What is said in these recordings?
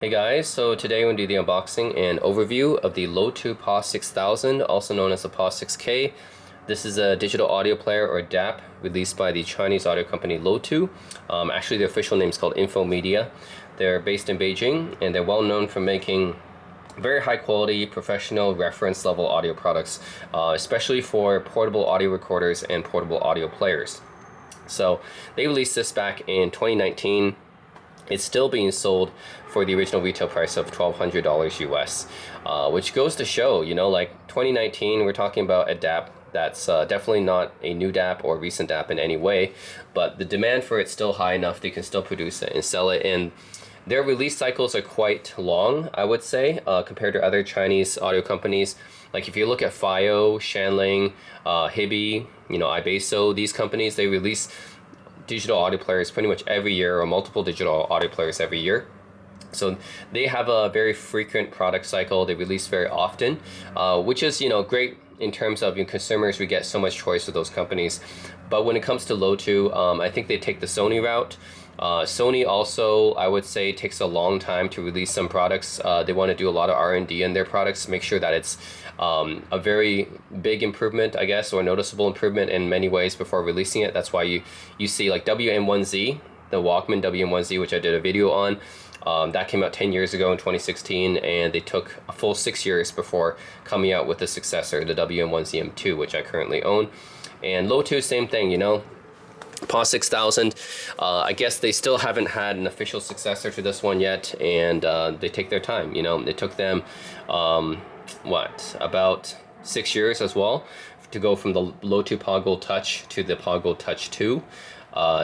Hey guys, so today we're going to do the unboxing and overview of the Lotoo PAW 6000, also known as the PAW 6K. This is a digital audio player, or DAP, released by the Chinese audio company Lotoo. Actually, the official name is called Infomedia. They're based in Beijing, and they're well known for making very high quality, professional, reference level audio products, especially for portable audio recorders and portable audio players. So they released this back in 2019. It's still being sold for the original retail price of $1,200 US, which goes to show, like 2019, we're talking about a DAP that's definitely not a new DAP or recent DAP in any way, but the demand for it's still high enough they can still produce it and sell it. And their release cycles are quite long, I would say, compared to other Chinese audio companies. Like if you look at FiO, Shanling, Hibi, iBasso, these companies, they release digital audio players pretty much every year, or multiple digital audio players every year. So they have a very frequent product cycle. They release very often, which is great in terms of consumers. We get so much choice with those companies. But when it comes to Lotoo, I think they take the Sony route. Sony also, I would say, takes a long time to release some products. They want to do a lot of R&D in their products, make sure that it's a very big improvement, I guess, or noticeable improvement in many ways before releasing it. That's why you see like WM1Z, the Walkman WM1Z, which I did a video on. That came out 10 years ago in 2016, and they took a full 6 years before coming out with the successor, the WM1Z M2, which I currently own. And Lotoo, same thing, PAW 6000, I guess they still haven't had an official successor to this one yet, and they take their time. It took them about 6 years as well to go from the Lotoo PAW Gold Touch to the PAW Gold Touch 2.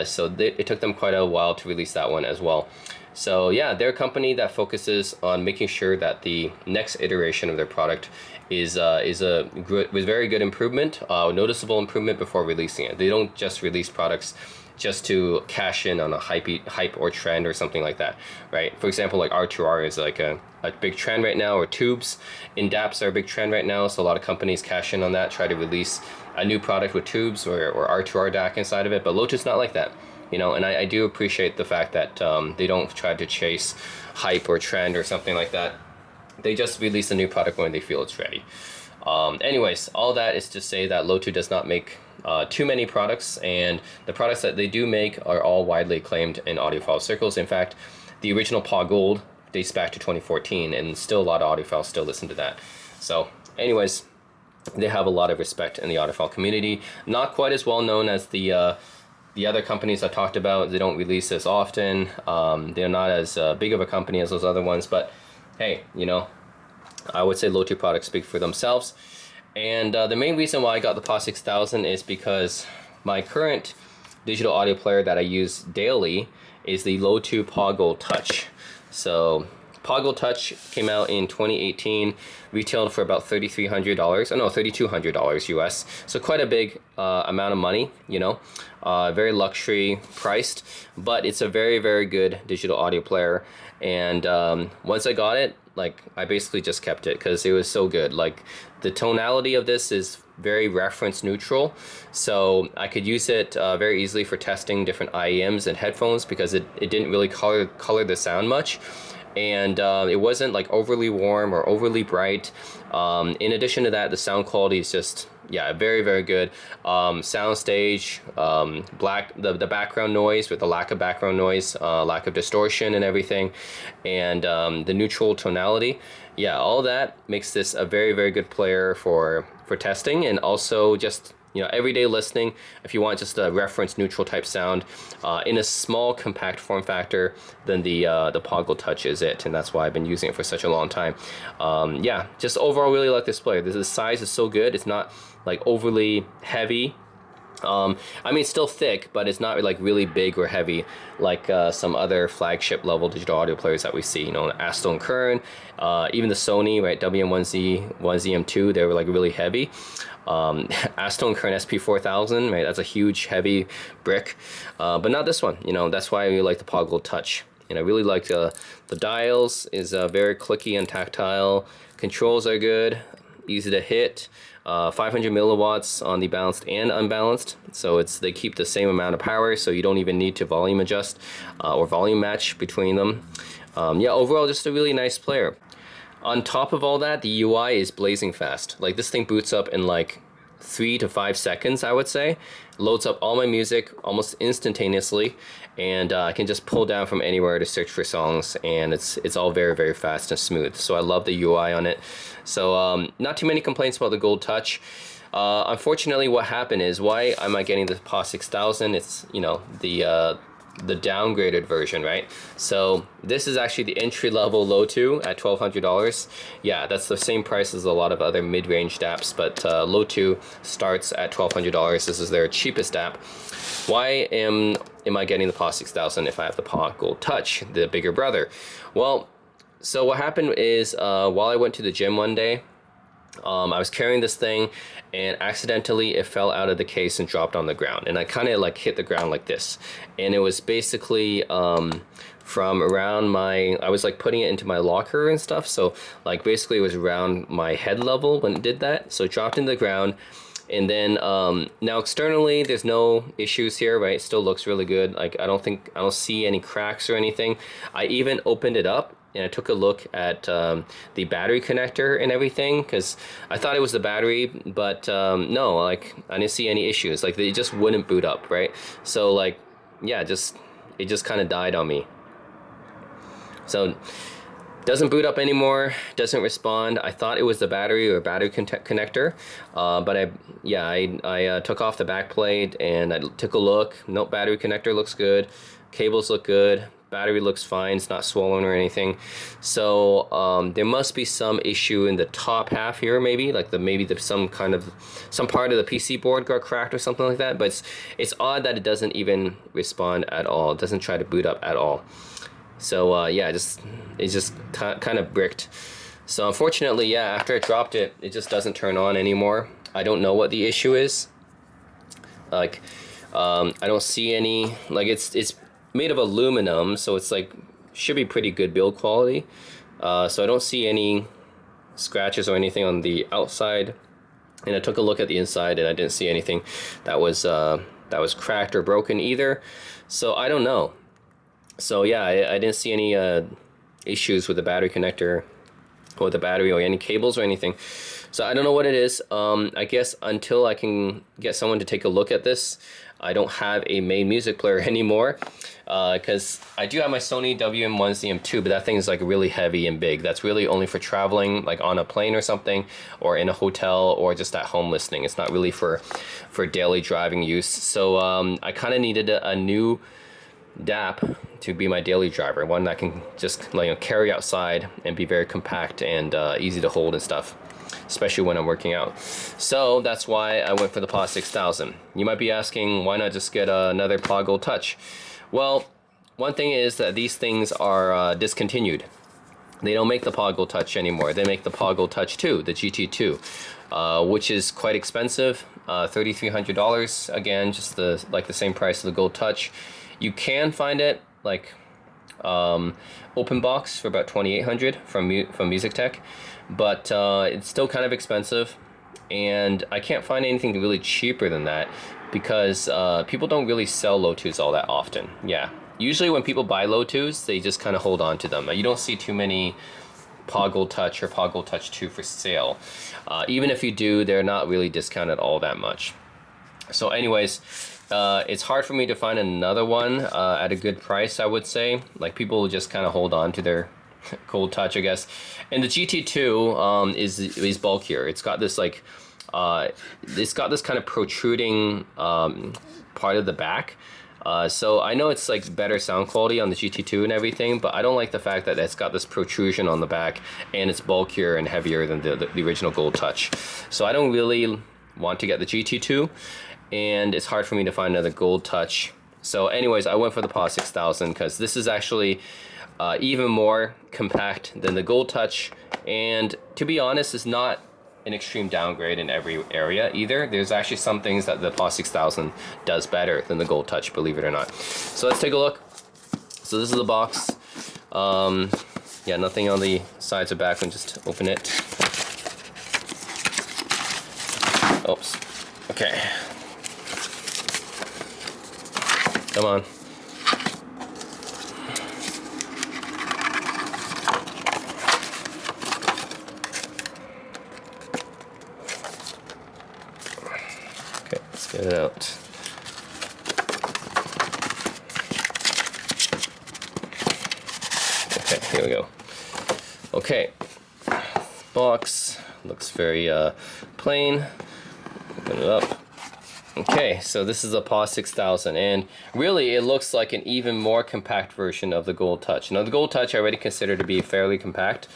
So it took them quite a while to release that one as well. So yeah, they're a company that focuses on making sure that the next iteration of their product is with very good improvement, noticeable improvement before releasing it. They don't just release products just to cash in on a hype or trend or something like that, right? For example, like R2R is like a big trend right now, or tubes in DAPs are a big trend right now. So a lot of companies cash in on that, try to release a new product with tubes or R2R DAC inside of it. But Lotoo's not like that. And I do appreciate the fact that they don't try to chase hype or trend or something like that. They just release a new product when they feel it's ready. Anyways, all that is to say that Lotoo does not make too many products, and the products that they do make are all widely acclaimed in audiophile circles. In fact, the original PAW Gold dates back to 2014, and still a lot of audiophiles still listen to that. So anyways, they have a lot of respect in the audiophile community. Not quite as well known as the other companies I talked about. They don't release as often. They're not as big of a company as those other ones, but hey, I would say Lotoo products speak for themselves. And the main reason why I got the PAW 6000 is because my current digital audio player that I use daily is the Lotoo PAW Gold Touch. So PAW Gold Touch came out in 2018, retailed for about $3,300, oh no, $3,200 US. So quite a big amount of money, very luxury priced, but it's a very, very good digital audio player. And once I got it, I basically just kept it because it was so good. Like, the tonality of this is very reference neutral, so I could use it very easily for testing different IEMs and headphones, because it didn't really color the sound much. And it wasn't like overly warm or overly bright. In addition to that, the sound quality is just, yeah, very, very good. Soundstage, the background noise with the lack of background noise, lack of distortion and everything, and the neutral tonality. Yeah, all that makes this a very, very good player for testing, and also just everyday listening. If you want just a reference neutral type sound in a small compact form factor, then the PAW Gold Touch is it, and that's why I've been using it for such a long time. Yeah, just overall really like this player. The size is so good. It's not like overly heavy. I mean, it's still thick, but it's not like really big or heavy like some other flagship level digital audio players that we see. Astell and Kern, even the Sony, right, WM1Z, 1ZM2, they were like really heavy. Astell and Kern SP4000, right, that's a huge heavy brick, but not this one. That's why I really like the PAW Gold Touch. And I really like the dials is very clicky and tactile. Controls are good, easy to hit. 500 milliwatts on the balanced and unbalanced, so they keep the same amount of power, so you don't even need to volume adjust or volume match between them. Yeah, overall just a really nice player. On top of all that, the UI is blazing fast. Like this thing boots up in like 3 to 5 seconds, I would say. Loads up all my music almost instantaneously, and I can just pull down from anywhere to search for songs, and it's all very, very fast and smooth. So I love the UI on it. So not too many complaints about the Gold Touch. Unfortunately, what happened is, why am I getting the PAW 6000? It's, you know, the downgraded version, right? So this is actually the entry-level Lotoo at $1,200. Yeah, that's the same price as a lot of other mid-range DAPs, but Lotoo starts at $1,200. This is their cheapest DAP. Why am I getting the PAW 6000 if I have the PAW Gold Touch, the bigger brother? Well, so what happened is while I went to the gym one day, I was carrying this thing, and accidentally it fell out of the case and dropped on the ground, and I kind of like hit the ground like this, and it was basically from around my, I was like putting it into my locker and stuff, so like basically it was around my head level when it did that, so it dropped into the ground. And then now externally there's no issues here, right? It still looks really good. Like I don't see any cracks or anything. I even opened it up and I took a look at the battery connector and everything, because I thought it was the battery, but no, like I didn't see any issues. Like they just wouldn't boot up, right? So like, yeah, it just kind of died on me. So doesn't boot up anymore, doesn't respond. I thought it was the battery or battery connector, but I took off the back plate and I took a look. Nope, battery connector looks good, cables look good, battery looks fine, it's not swollen or anything. So there must be some issue in the top half here, maybe like some part of the PC board got cracked or something like that. But it's odd that it doesn't even respond at all. It doesn't try to boot up at all. So yeah, it just kind of bricked. So unfortunately, yeah, after I dropped it, it just doesn't turn on anymore. I don't know what the issue is. Like I don't see any, like it's made of aluminum, so it's like should be pretty good build quality. So I don't see any scratches or anything on the outside. And I took a look at the inside and I didn't see anything that was cracked or broken either. So I don't know. So yeah, I didn't see any issues with the battery connector or the battery or any cables or anything. So I don't know what it is. I guess until I can get someone to take a look at this, I don't have a main music player anymore, because I do have my Sony WM1ZM2, but that thing is like really heavy and big. That's really only for traveling, like on a plane or something, or in a hotel, or just at home listening. It's not really for daily driving use. So I kind of needed a new DAP to be my daily driver, one that can just carry outside and be very compact and easy to hold and stuff, especially when I'm working out. So that's why I went for the PAW 6000. You might be asking, why not just get another PAW Gold Touch? Well, one thing is that these things are discontinued. They don't make the PAW Gold Touch anymore. They make the PAW Gold Touch 2, the GT2, which is quite expensive, $3,300. Again, just the same price of the Gold Touch. You can find it like open box for about $2,800 from Music Tech, but it's still kind of expensive, and I can't find anything really cheaper than that, because people don't really sell Lotoos all that often. Yeah, usually when people buy Lotoos, they just kind of hold on to them. You don't see too many PAW Gold Touch or PAW Gold Touch 2 for sale. Even if you do, they're not really discounted all that much. So anyways, it's hard for me to find another one at a good price, I would say. Like people will just kind of hold on to their Gold Touch, I guess. And the GT2 is bulkier. It's got this like it's got this kind of protruding part of the back. So I know it's like better sound quality on the GT2 and everything, but I don't like the fact that it's got this protrusion on the back and it's bulkier and heavier than the original Gold Touch. So I don't really want to get the GT2, and it's hard for me to find another Gold Touch. So anyways, I went for the PAW 6000 because this is actually even more compact than the Gold Touch, and to be honest, it's not an extreme downgrade in every area either. There's actually some things that the PAW 6000 does better than the Gold Touch, believe it or not. So let's take a look. So this is the box. Yeah, nothing on the sides or back. When just open it. Oops. Okay. Come on. Get it out. Okay, here we go. Okay, box looks very plain. Open it up. Okay, so this is a PAW 6000, and really it looks like an even more compact version of the Gold Touch. Now the Gold Touch I already consider to be fairly compact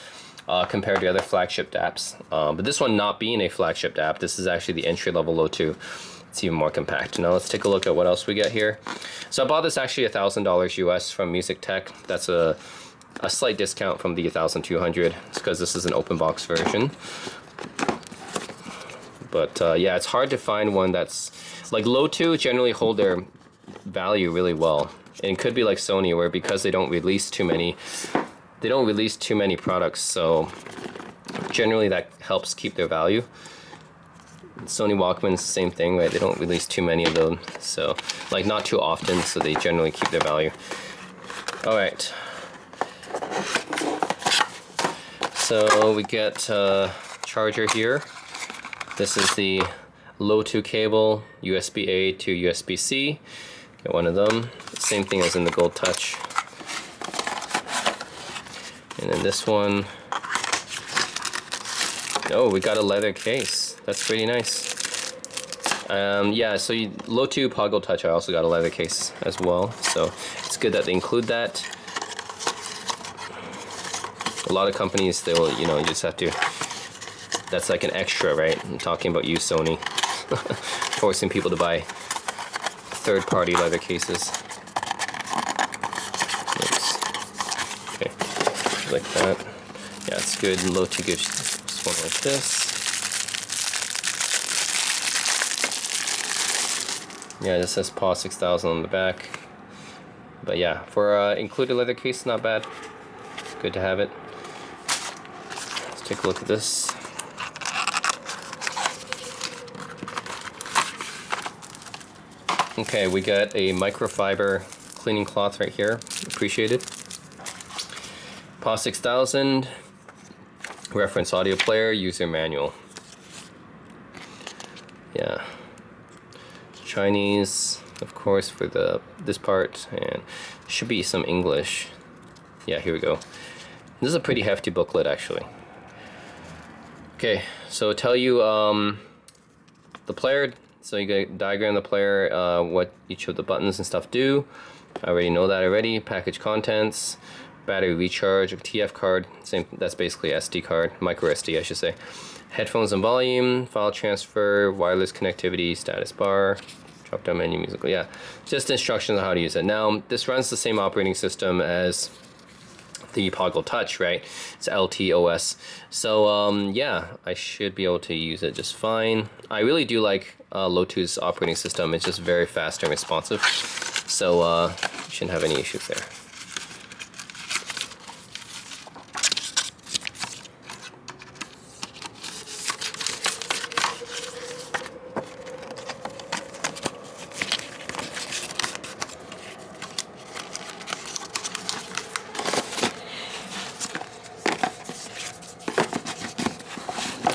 compared to other flagship DAPs, but this one not being a flagship DAP, this is actually the entry-level Lotoo. It's even more compact. Now let's take a look at what else we get here. So I bought this actually $1,000 US from Music Tech. That's a slight discount from the 1,200. It's because this is an open box version. But yeah, it's hard to find one that's like Lotoo generally hold their value really well. And it could be like Sony, where because they don't release too many products, so generally that helps keep their value. Sony Walkman's same thing, right? They don't release too many of them, so like not too often, so they generally keep their value. All right. So we get a charger here. This is the Lotoo cable, USB-A to USB-C. Get one of them. Same thing as in the Gold Touch. And then this one. Oh, we got a leather case. That's pretty nice. Yeah, so Lotoo PAW Gold Touch, I also got a leather case as well. So it's good that they include that. A lot of companies, they will, you know, you just have to, that's like an extra, right? I'm talking about you, Sony. Forcing people to buy third-party leather cases. Oops. Okay, like that. Yeah, it's good. Lotoo gives this one like this. Yeah, this says PAW 6000 on the back. But yeah, for included leather case, not bad. Good to have it. Let's take a look at this. Okay, we got a microfiber cleaning cloth right here. Appreciated. PAW 6000 reference audio player, user manual. Yeah. Chinese, of course, for this part, and should be some English. Yeah, here we go. This is a pretty hefty booklet, actually. Okay, so tell you the player. So you get diagram the player, what each of the buttons and stuff do. I already know that already. Package contents, battery recharge, TF card, same. That's basically SD card, micro SD, I should say. Headphones and volume, file transfer, wireless connectivity, status bar, drop down menu, musical. Yeah, just instructions on how to use it. Now this runs the same operating system as the PAW Gold Touch, right? It's LTOS. So yeah, I should be able to use it just fine. I really do like Lotoo's operating system. It's just very fast and responsive. So you shouldn't have any issues there.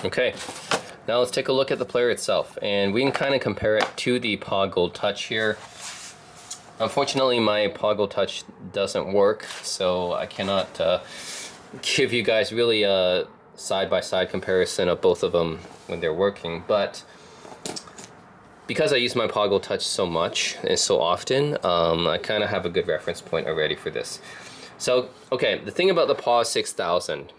Okay, now let's take a look at the player itself, and we can kind of compare it to the PAW Gold Touch here. Unfortunately, my PAW Gold Touch doesn't work, so I cannot give you guys really a side-by-side comparison of both of them when they're working, but because I use my PAW Gold Touch so much and so often, I kind of have a good reference point already for this. So, okay, the thing about the PAW 6000,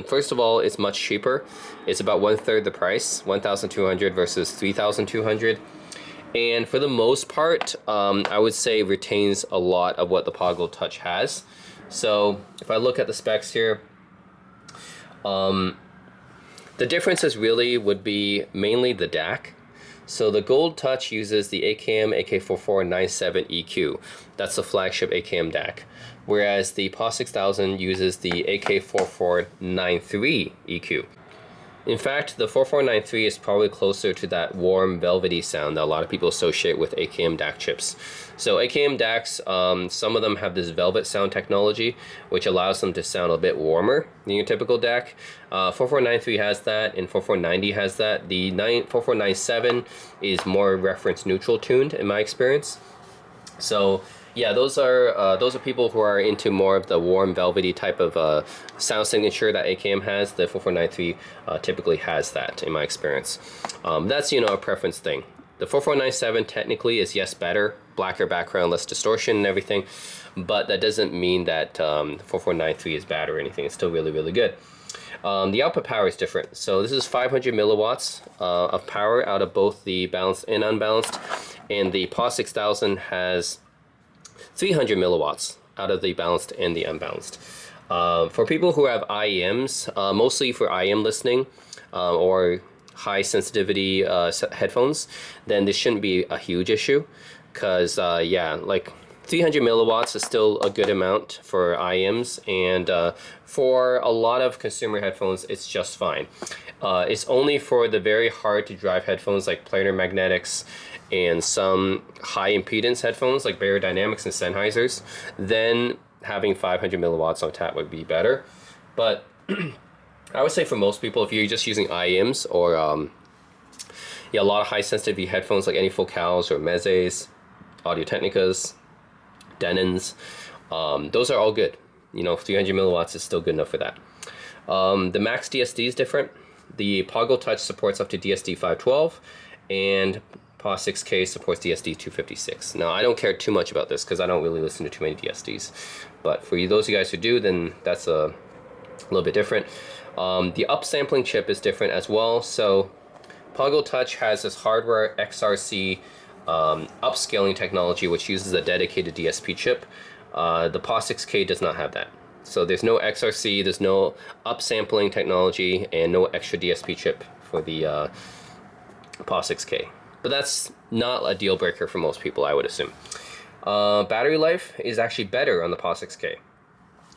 first of all, it's much cheaper. It's about 1/3 the price, 1,200 versus 3,200. And for the most part, I would say retains a lot of what the PAW Gold Touch has. So if I look at the specs here, the differences really would be mainly the DAC. So the Gold Touch uses the AKM AK4497 EQ. That's the flagship AKM DAC. Whereas the PAW 6000 uses the AK4493 EQ. In fact, the 4493 is probably closer to that warm, velvety sound that a lot of people associate with AKM DAC chips. So AKM DACs, some of them have this velvet sound technology, which allows them to sound a bit warmer than your typical DAC. 4493 has that, and 4490 has that. The 4497 is more reference neutral tuned in my experience. So yeah, those are people who are into more of the warm, velvety type of sound signature that AKM has. The 4493 typically has that, in my experience. That's, you know, a preference thing. The 4497 technically is, yes, better, blacker background, less distortion and everything, but that doesn't mean that 4493 is bad or anything. It's still really, really good. The output power is different. So this is 500 milliwatts of power out of both the balanced and unbalanced, and the PAW 6000 has 300 milliwatts out of the balanced and the unbalanced. For people who have IEMs, mostly for IEM listening or high sensitivity headphones, then this shouldn't be a huge issue, because yeah, like 300 milliwatts is still a good amount for IEMs, and for a lot of consumer headphones, it's just fine. It's only for the very hard to drive headphones like planar magnetics and some high impedance headphones like Barrier Dynamics and Sennheisers, then having 500 milliwatts on tap would be better. But I would say for most people, if you're just using IEMs or yeah, a lot of high sensitivity headphones like any Focals or Mezes, Audio Technicas, Denons, those are all good. You know, 300 milliwatts is still good enough for that. The max DSD is different. The PAW Gold Touch supports up to DSD 512, and PAW 6K supports DSD 256. Now, I don't care too much about this because I don't really listen to too many DSDs. But for those of you guys who do, then that's a little bit different. The upsampling chip is different as well. So PAW Gold Touch has this hardware XRC upscaling technology, which uses a dedicated DSP chip. The PAW 6K does not have that. So there's no XRC, there's no upsampling technology, and no extra DSP chip for the PAW 6K. But that's not a deal breaker for most people, I would assume. Battery life is actually better on the PAW 6K.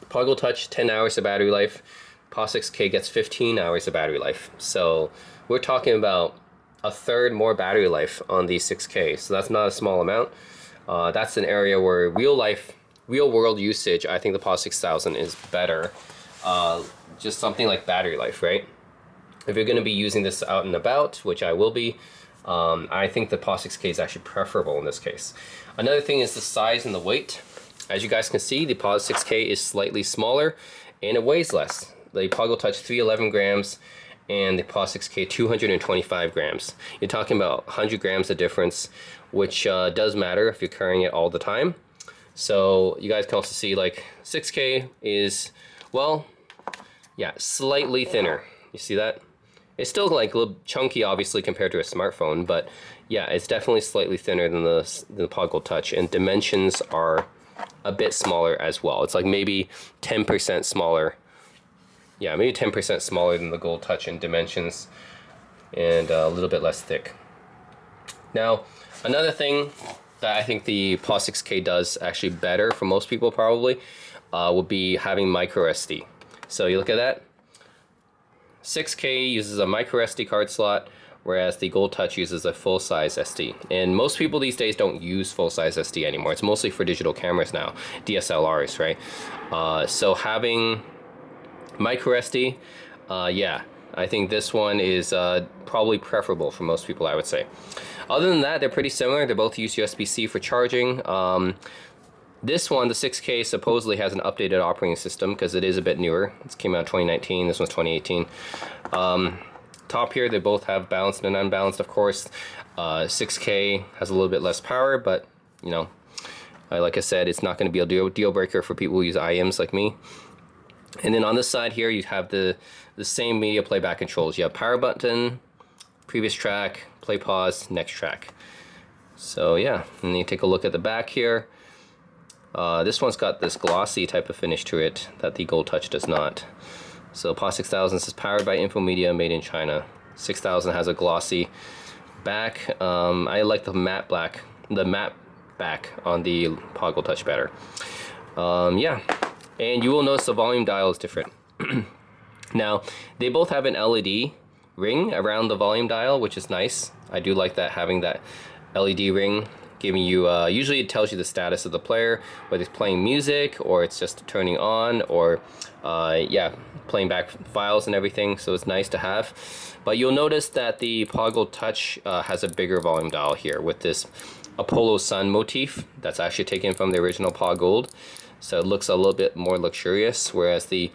PAW Gold Touch, 10 hours of battery life. PAW 6K gets 15 hours of battery life. So we're talking about a third more battery life on the 6K. So that's not a small amount. That's an area where real world usage, I think the PAW 6000 is better. Just something like battery life, right? If you're going to be using this out and about, which I will be, I think the PAW 6K is actually preferable in this case. Another thing is the size and the weight. As you guys can see, the PAW 6K is slightly smaller and it weighs less. The PAW Gold Touch 311 grams and the PAW 6K 225 grams. You're talking about 100 grams of difference, which does matter if you're carrying it all the time. So you guys can also see like 6K is, well, yeah, slightly thinner. You see that? It's still like a little chunky, obviously, compared to a smartphone, but yeah, it's definitely slightly thinner than the PAW Gold Touch, and dimensions are a bit smaller as well. It's like maybe 10% smaller. Yeah, maybe 10% smaller than the Gold Touch in dimensions, and a little bit less thick. Now, another thing that I think the PAW 6K does actually better for most people probably would be having micro SD. So you look at that. 6K uses a micro SD card slot, whereas the Gold Touch uses a full-size SD. And most people these days don't use full-size SD anymore. It's mostly for digital cameras now, DSLRs, right? So having micro SD, yeah, I think this one is probably preferable for most people, I would say. Other than that, they're pretty similar. They both use USB-C for charging. This one, the 6K, supposedly has an updated operating system because it is a bit newer. It came out in 2019, this one's 2018. Top here, they both have balanced and unbalanced, of course. 6K has a little bit less power, but, you know, like I said, it's not going to be a deal breaker for people who use IEMs like me. And then on this side here, you have the same media playback controls. You have power button, previous track, play pause, next track. So yeah, and then you take a look at the back here. This one's got this glossy type of finish to it that the Gold Touch does not. So PAW 6000 is powered by Infomedia, made in China. 6000 has a glossy back. I like the matte back on the PAW Gold Touch better. Yeah, and you will notice the volume dial is different. Now, they both have an LED ring around the volume dial, which is nice. I do like that, having that LED ring giving you, usually it tells you the status of the player, whether it's playing music or it's just turning on, or yeah, playing back files and everything, so it's nice to have. But you'll notice that the PAW Gold Touch has a bigger volume dial here with this Apollo Sun motif that's actually taken from the original PAW Gold, so it looks a little bit more luxurious, whereas the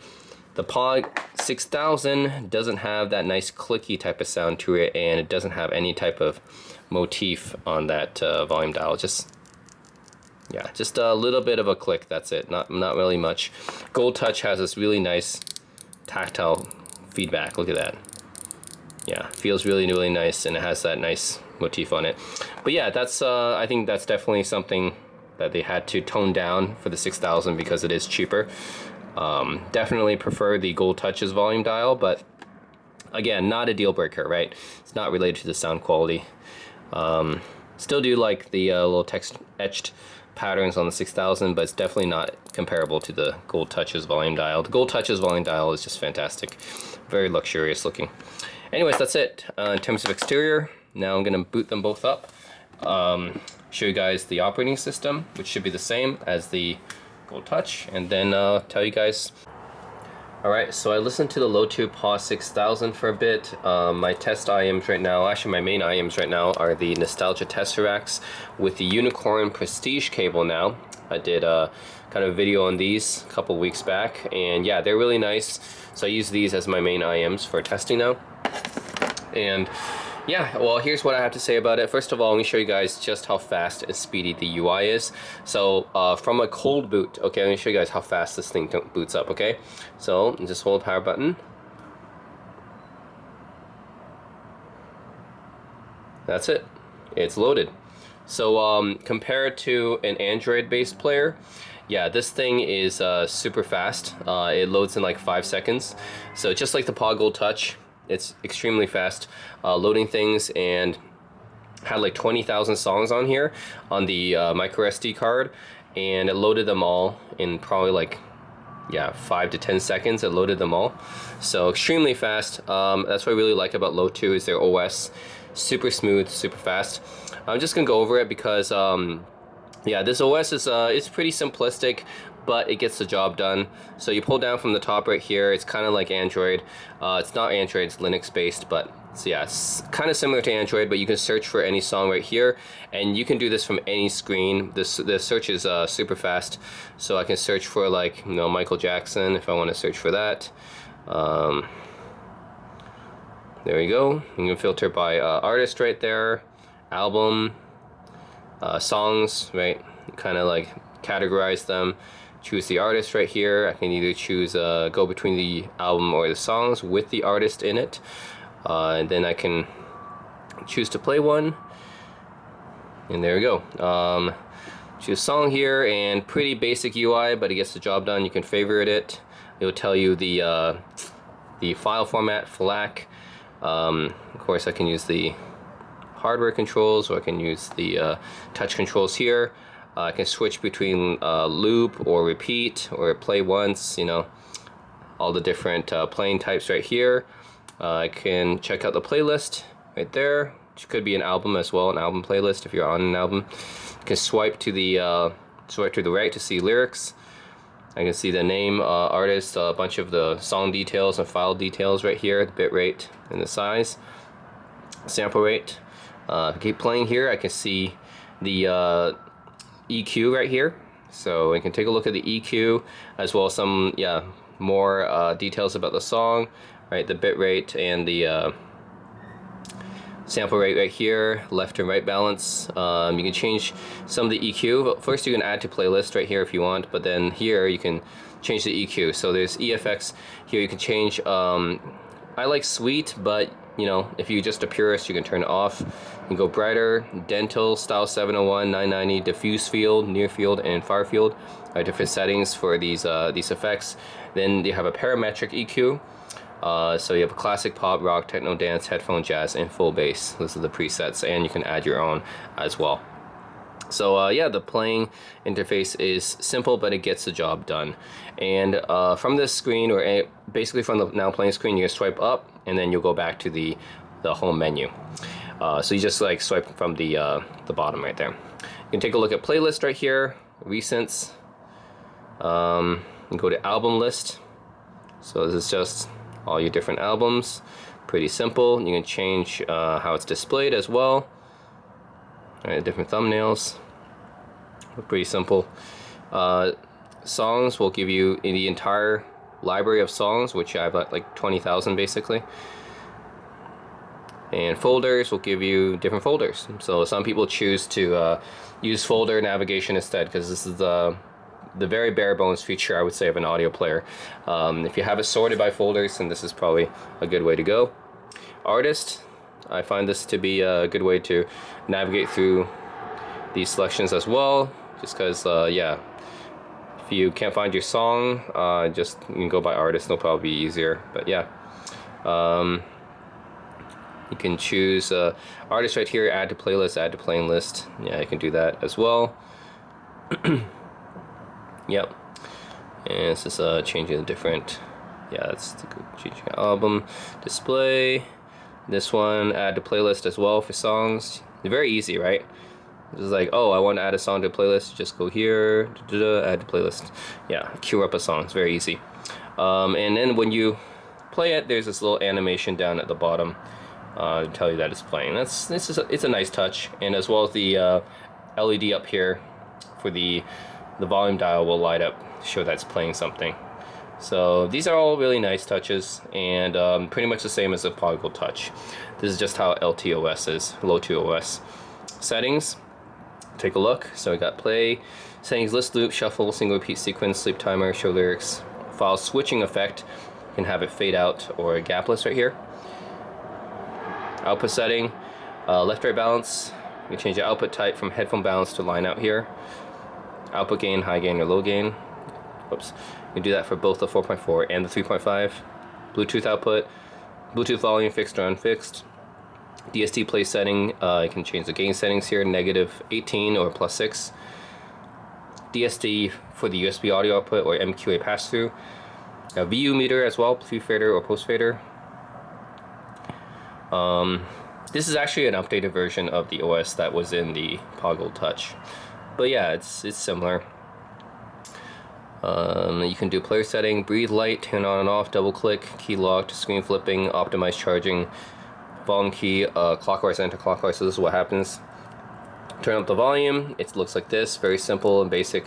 PAW 6000 doesn't have that nice clicky type of sound to it, and it doesn't have any type of motif on that volume dial. Just, yeah, just a little bit of a click, that's it, not really much. Gold Touch has this really nice tactile feedback. Look at that. Yeah, feels really nice, and it has that nice motif on it. But yeah, that's I think that's definitely something that they had to tone down for the 6000 because it is cheaper. Definitely prefer the Gold Touch's volume dial, but again, not a deal breaker, right? It's not related to the sound quality. Still do like the little text etched patterns on the 6000, but it's definitely not comparable to the Gold Touch's volume dial. The Gold Touch's volume dial is just fantastic, very luxurious looking. Anyways, that's it in terms of exterior. Now I'm gonna boot them both up, show you guys the operating system, which should be the same as the Gold Touch, and then tell you guys. Alright, so I listened to the Lotoo PAW 6000 for a bit. My test IEMs right now, actually my main IEMs right now, are the Nostalgia Tesseracts with the Unicorn Prestige cable now. I did a kind of video on these a couple weeks back, and yeah, they're really nice. So I use these as my main IEMs for testing now. And yeah, well, here's what I have to say about it. First of all, let me show you guys just how fast and speedy the UI is. So from a cold boot, okay, let me show you guys how fast this thing boots up, okay? So just hold the power button. That's it. It's loaded. So compared to an Android-based player, yeah, this thing is super fast. It loads in like 5 seconds. So just like the PAW Gold Touch, it's extremely fast loading things, and had like 20,000 songs on here on the micro SD card, and it loaded them all in probably like, yeah, 5 to 10 seconds. It loaded them all, so extremely fast. That's what I really like about Lotoo, is their OS, super smooth, super fast. I'm just gonna go over it because yeah, this OS is it's pretty simplistic, but it gets the job done. So you pull down from the top right here. It's kind of like Android. It's not Android, it's Linux based, but so yeah, it's kind of similar to Android, but you can search for any song right here, and you can do this from any screen. The search is super fast, so I can search for, like, you know, Michael Jackson if I want to search for that. There we go. You can filter by artist right there, album, songs, right? Kind of like categorize them. Choose the artist right here. I can either choose go between the album or the songs with the artist in it, and then I can choose to play one, and there we go. Choose song here, and pretty basic UI, but it gets the job done. You can favorite it. It'll tell you the file format, FLAC. Of course, I can use the hardware controls, or I can use the touch controls here. I can switch between loop or repeat or play once, you know, all the different playing types right here. I can check out the playlist right there, which could be an album as well, an album playlist if you're on an album. You can swipe to the right to see lyrics. I can see the name, artist, a bunch of the song details and file details right here, the bit rate and the size, sample rate. If I keep playing here, I can see the EQ right here, so we can take a look at the EQ as well as some, yeah, more details about the song, right? The bit rate and the sample rate right here, left and right balance. You can change some of the EQ. First, you can add to playlist right here if you want, but then here you can change the EQ. So there's EFX here. You can change. I like sweet, but you know, if you're just a purist, you can turn it off. You can go brighter, dental, style 701, 990, diffuse field, near field, and far field. Different settings for these effects. Then you have a parametric EQ. So you have a classic, pop, rock, techno, dance, headphone, jazz, and full bass. Those are the presets, and you can add your own as well. So yeah, the playing interface is simple, but it gets the job done. And from this screen, or basically from the now playing screen, you can swipe up, and then you'll go back to the home menu. So you just like swipe from the bottom right there. You can take a look at playlist right here, recents. You go to album list. So this is just all your different albums. Pretty simple. You can change how it's displayed as well. All right, different thumbnails. Pretty simple. Songs will give you the entire library of songs, which I have like 20,000 basically. And folders will give you different folders. So some people choose to use folder navigation instead, because this is the very bare bones feature, I would say, of an audio player. If you have it sorted by folders, then this is probably a good way to go. Artist, I find this to be a good way to navigate through these selections as well, just because yeah, if you can't find your song, just you can go by artist, it'll probably be easier. But yeah, you can choose artist right here, add to playlist, add to playing list. Yeah, you can do that as well. Yep. And this is changing the different, yeah, that's changing album display. This one, add to playlist as well for songs. Very easy, right? It's like, oh, I want to add a song to a playlist. Just go here, add to playlist. Yeah, queue up a song. It's very easy. And then when you play it, there's this little animation down at the bottom to tell you that it's playing. It's a nice touch, and as well as the LED up here for the volume dial will light up to show that it's playing something. So these are all really nice touches, and pretty much the same as the PAW Gold Touch. This is just how LTOS is, Lotoo OS. Settings, take a look. So we got play, settings, list loop, shuffle, single repeat sequence, sleep timer, show lyrics, file switching effect. You can have it fade out or gapless right here. Output setting, left right balance. You can change the output type from headphone balance to line out here. Output gain, high gain or low gain. Whoops. You can do that for both the 4.4 and the 3.5. Bluetooth output, Bluetooth volume fixed or unfixed. DST play setting, you can change the gain settings here, -18 or +6. DSD for the USB audio output or MQA pass-through. VU meter as well, pre-fader or post-fader. This is actually an updated version of the OS that was in the PAW Gold Touch. But yeah, it's similar. You can do player setting, breathe light, turn on and off, double click, key locked, screen flipping, optimize charging, volume key, clockwise, anti-clockwise. So this is what happens. Turn up the volume. It looks like this, very simple and basic,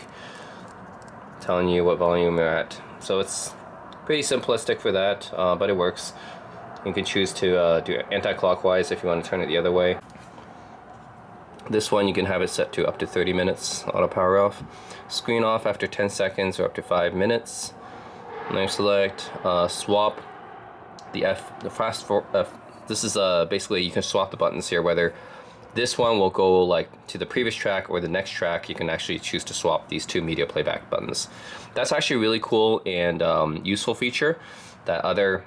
telling you what volume you're at. So it's pretty simplistic for that, but it works. You can choose to do anti-clockwise if you want to turn it the other way. This one you can have it set to up to 30 minutes, auto power off. Screen off after 10 seconds or up to 5 minutes. Now select, swap the fast for this is basically you can swap the buttons here, whether this one will go like to the previous track or the next track. You can actually choose to swap these two media playback buttons. That's actually a really cool and useful feature that other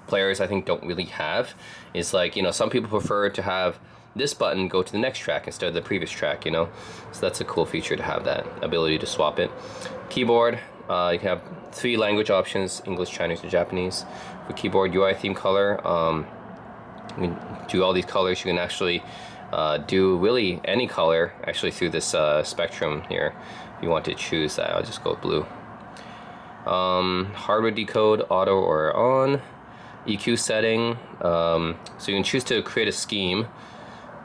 players I think don't really have. Is like, you know, some people prefer to have this button go to the next track instead of the previous track, you know. So that's a cool feature to have that ability to swap it. Keyboard, you can have 3 language options: English, Chinese, or Japanese. For keyboard, UI theme color, you can do all these colors. You can actually do really any color actually through this spectrum here. If you want to choose that, I'll just go with blue. Hardware decode, auto or on. EQ setting, so you can choose to create a scheme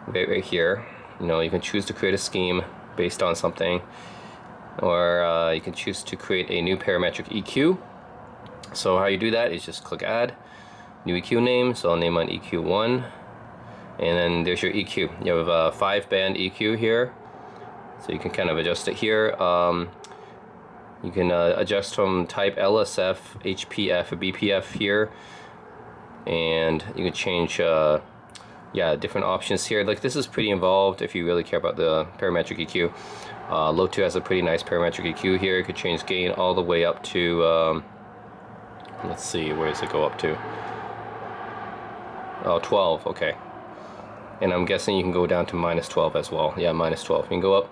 right here. You know, you can choose to create a scheme based on something, or you can choose to create a new parametric EQ. So how you do that is just click add new EQ name. So I'll name on EQ1, and then there's your EQ. You have a 5-band EQ here, so you can kind of adjust it here. You can adjust from type LSF, HPF, or BPF here, and you can change yeah, different options here. Like, this is pretty involved if you really care about the parametric EQ. Lotoo has a pretty nice parametric EQ here. You could change gain all the way up to let's see, where does it go up to? Oh, 12. Okay, and I'm guessing you can go down to -12 as well. Yeah, -12. You can go up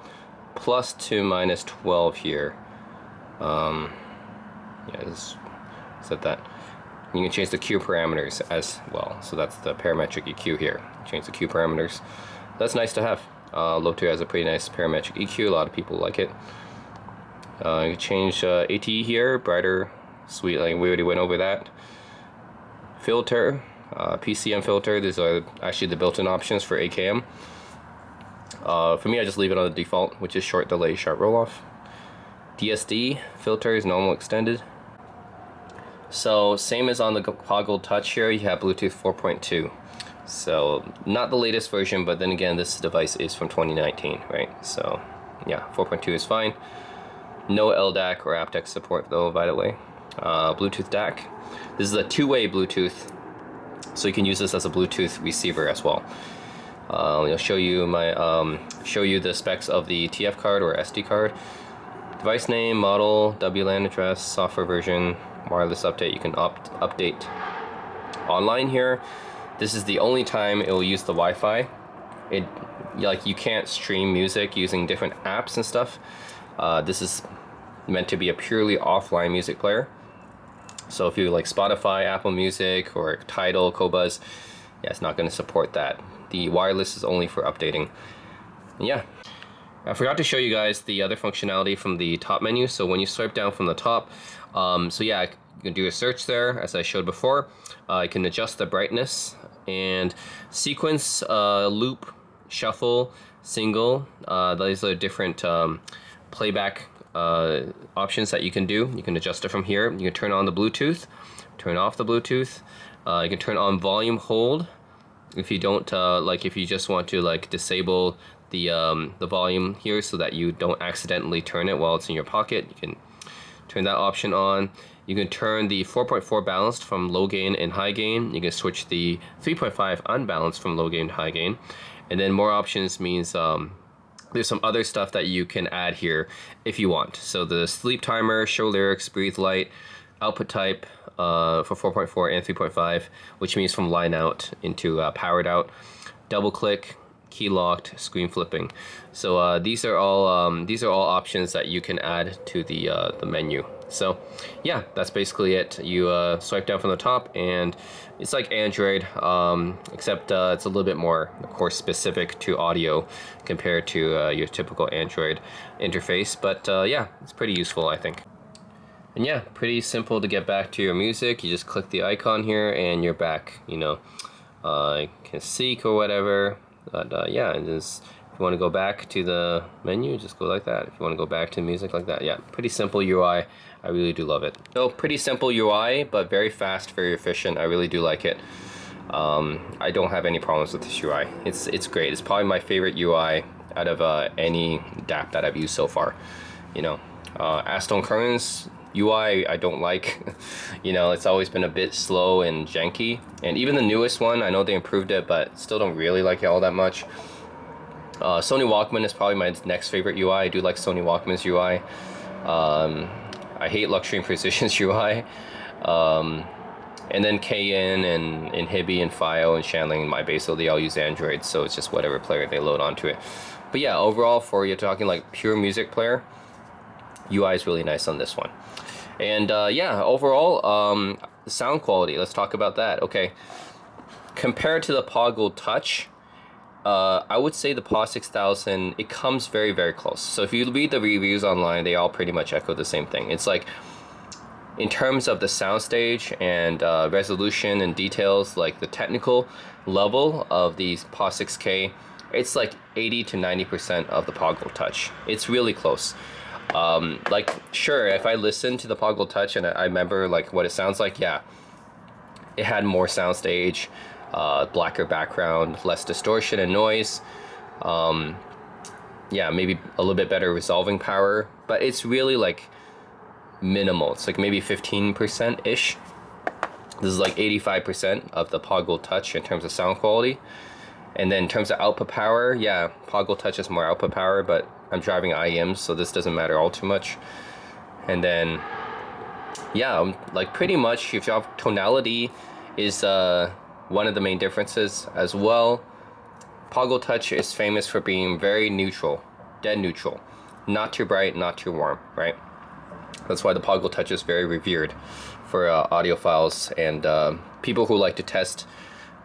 plus to -12 here. Yeah, just set that. You can change the Q parameters as well. So that's the parametric EQ here. Change the Q parameters. That's nice to have. Lotoo has a pretty nice parametric EQ. A lot of people like it. You can change ATE here, brighter, sweet. Like we already went over that. Filter, PCM filter. These are actually the built-in options for AKM. For me, I just leave it on the default, which is short delay, sharp roll-off. DSD filters, normal, extended. So same as on the PAW Gold Touch here, you have Bluetooth 4.2. So not the latest version, but then again, this device is from 2019, right? So yeah, 4.2 is fine. No LDAC or aptX support though, by the way. Bluetooth DAC. This is a two-way Bluetooth, so you can use this as a Bluetooth receiver as well. I'll show you the specs of the TF card or SD card. Device name, model, WLAN address, software version, wireless update. You can update online here. This is the only time it will use the Wi-Fi. Like you can't stream music using different apps and stuff. This is meant to be a purely offline music player. So if you like Spotify, Apple Music, or Tidal, Qobuz, yeah, it's not going to support that. The wireless is only for updating. Yeah. I forgot to show you guys the other functionality from the top menu. So when you swipe down from the top, so yeah, you can do a search there, as I showed before. You can adjust the brightness and sequence, loop, shuffle, single. These are different playback options that you can do. You can adjust it from here. You can turn on the Bluetooth, turn off the Bluetooth. You can turn on volume hold. If you don't like, if you just want to like disable the volume here so that you don't accidentally turn it while it's in your pocket, you can turn that option on. You can turn the 4.4 balanced from low gain and high gain. You can switch the 3.5 unbalanced from low gain to high gain. And then more options means there's some other stuff that you can add here if you want. So the sleep timer, show lyrics, breathe light, output type for 4.4 and 3.5, which means from line out into powered out, double click, key locked, screen flipping. So these are all options that you can add to the menu. So yeah, that's basically it. You swipe down from the top, and it's like Android, except it's a little bit more, of course, specific to audio compared to your typical Android interface. But yeah, it's pretty useful, I think. And yeah, pretty simple to get back to your music. You just click the icon here, and you're back. You know, you can seek or whatever. But yeah, and just if you want to go back to the menu, just go like that. If you want to go back to music, like that. Yeah, pretty simple UI. I really do love it. So pretty simple UI, but very fast, very efficient. I really do like it. I don't have any problems with this UI. It's great. It's probably my favorite UI out of any DAP that I've used so far. You know, Aston Current's UI I don't like. You know, it's always been a bit slow and janky. And even the newest one, I know they improved it, but still don't really like it all that much. Sony Walkman is probably my next favorite UI. I do like Sony Walkman's UI. I hate Luxury and Precision's UI. And then KN and Inhibi and FIO and Shanling and MyBasil, they all use Android, so it's just whatever player they load onto it. But yeah, overall, for you're talking like pure music player, UI is really nice on this one. And yeah, overall, sound quality, let's talk about that. Okay, compared to the PAW Gold Touch, I would say the PAW 6000, it comes very, very close. So if you read the reviews online, they all pretty much echo the same thing. It's like, in terms of the soundstage and resolution and details, like the technical level of these PAW 6K, it's like 80 to 90% of the PAW Gold Touch. It's really close. Like, sure, if I listen to the PAW Gold Touch and I remember like what it sounds like, yeah, it had more soundstage, blacker background, less distortion and noise. Yeah, maybe a little bit better resolving power, but it's really like minimal. It's like maybe 15%-ish. This is like 85% of the PAW Gold Touch in terms of sound quality. And then in terms of output power, yeah, PAW Gold Touch has more output power, but I'm driving IEMs, so this doesn't matter all too much. And then, yeah, like pretty much, if you have tonality is one of the main differences as well. PAW Gold Touch is famous for being very neutral, dead neutral, not too bright, not too warm, right? That's why the PAW Gold Touch is very revered for audiophiles and people who like to test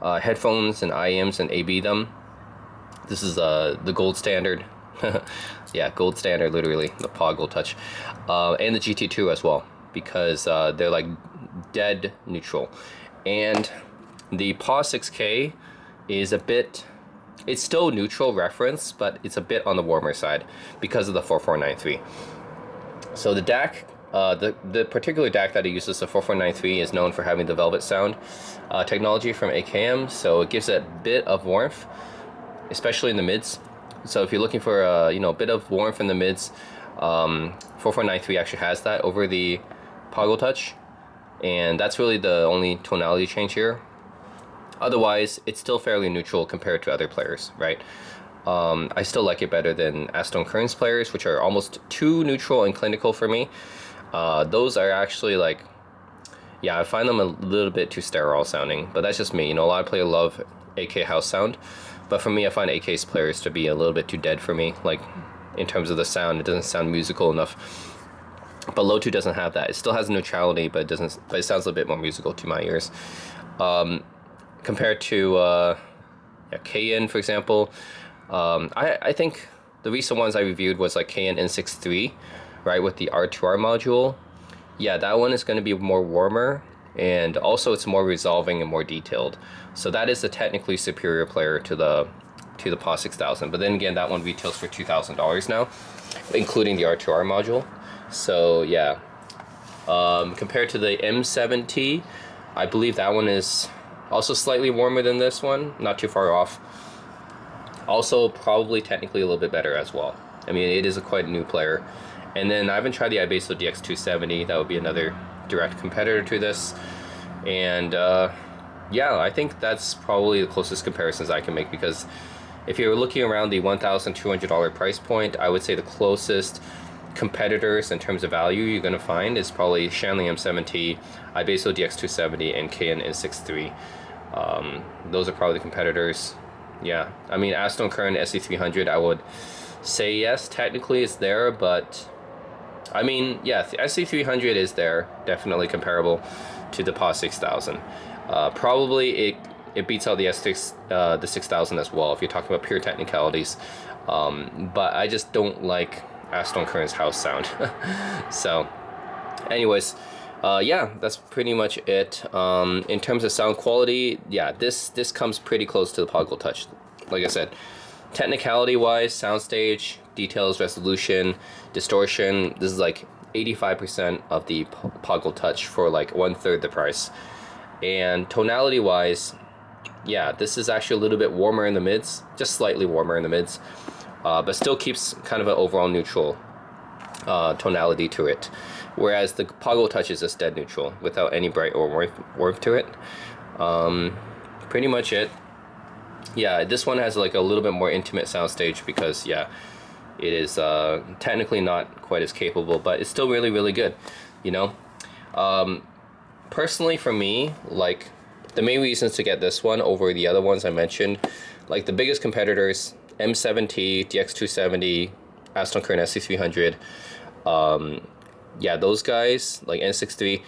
headphones and IEMs and AB them. This is the gold standard. Yeah, gold standard, literally, the PAW Gold Touch. And the GT2 as well, because they're like dead neutral. And the PAW 6K is a bit, it's still neutral reference, but it's a bit on the warmer side because of the 4493. So the DAC, the particular DAC that it uses, the 4493, is known for having the velvet sound technology from AKM, so it gives it a bit of warmth, especially in the mids. So if you're looking for a bit of warmth in the mids, 4493 actually has that over the PAW Gold Touch, and that's really the only tonality change here. Otherwise, it's still fairly neutral compared to other players, right? I still like it better than Acetone Currents players, which are almost too neutral and clinical for me. Those are actually like, yeah, I find them a little bit too sterile sounding, but that's just me. A lot of players love AK house sound, but for me, I find AK's players to be a little bit too dead for me. Like, in terms of the sound, it doesn't sound musical enough. But Lotoo doesn't have that. It still has neutrality, but it sounds a little bit more musical to my ears. Compared to KN, for example, I think the recent ones I reviewed was like KN N63, right, with the R2R module. Yeah, that one is going to be more warmer, and also it's more resolving and more detailed. So that is a technically superior player to the PAW 6000. But then again, that one retails for $2,000 now, including the R2R module. So yeah, compared to the M7T, I believe that one is also slightly warmer than this one, not too far off. Also probably technically a little bit better as well. I mean, it is a quite new player. And then I haven't tried the Ibeso DX270. That would be another direct competitor to this. And yeah, I think that's probably the closest comparisons I can make, because if you're looking around the $1,200 price point, I would say the closest competitors in terms of value you're going to find is probably Shanley M7T, Ibeso DX270, and KN N63. Those are probably the competitors. Yeah, I mean, Acetone Current SC300, I would say yes, technically it's there, but I mean, yeah, the SC300 is there, definitely comparable to the PAW 6000. Probably it beats out the the 6000 as well if you're talking about pure technicalities. But I just don't like Acetone Current's house sound. So anyways, yeah, that's pretty much it. In terms of sound quality, yeah, this comes pretty close to the PAW Gold Touch. Like I said, technicality wise, soundstage, details, resolution, distortion, this is like 85% of the PAW Gold Touch for like 1/3 the price. And tonality wise, yeah, this is actually a little bit warmer in the mids, just slightly warmer in the mids, but still keeps kind of an overall neutral tonality to it. Whereas the PAW Gold Touch is just dead neutral without any bright or warmth to it. Pretty much it. Yeah, this one has like a little bit more intimate soundstage because, yeah, it is technically not quite as capable, but it's still really, really good, Personally, for me, like, the main reasons to get this one over the other ones I mentioned, like the biggest competitors, M7T, DX270, Acetone Current SC300, yeah, those guys, like N63,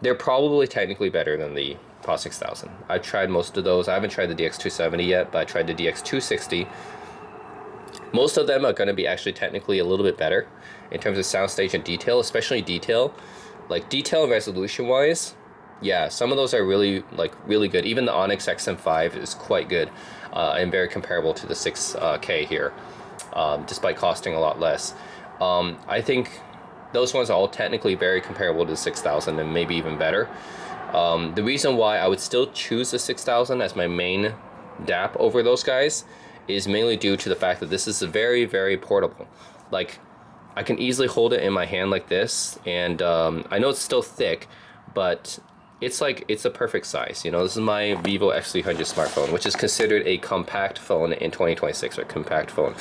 they're probably technically better than the PAW 6000. I've tried most of those. I haven't tried the DX270 yet, but I tried the DX260. Most of them are going to be actually technically a little bit better in terms of soundstage and detail, especially detail. Like detail and resolution wise, yeah, some of those are really good. Even the Onyx XM5 is quite good and very comparable to the 6K here, despite costing a lot less. I think those ones are all technically very comparable to the 6000 and maybe even better. The reason why I would still choose the 6000 as my main DAP over those guys is mainly due to the fact that this is very, very portable. Like, I can easily hold it in my hand like this, and I know it's still thick, but it's a perfect size. This is my Vivo X300 smartphone, which is considered a compact phone in 2026, or compact phone.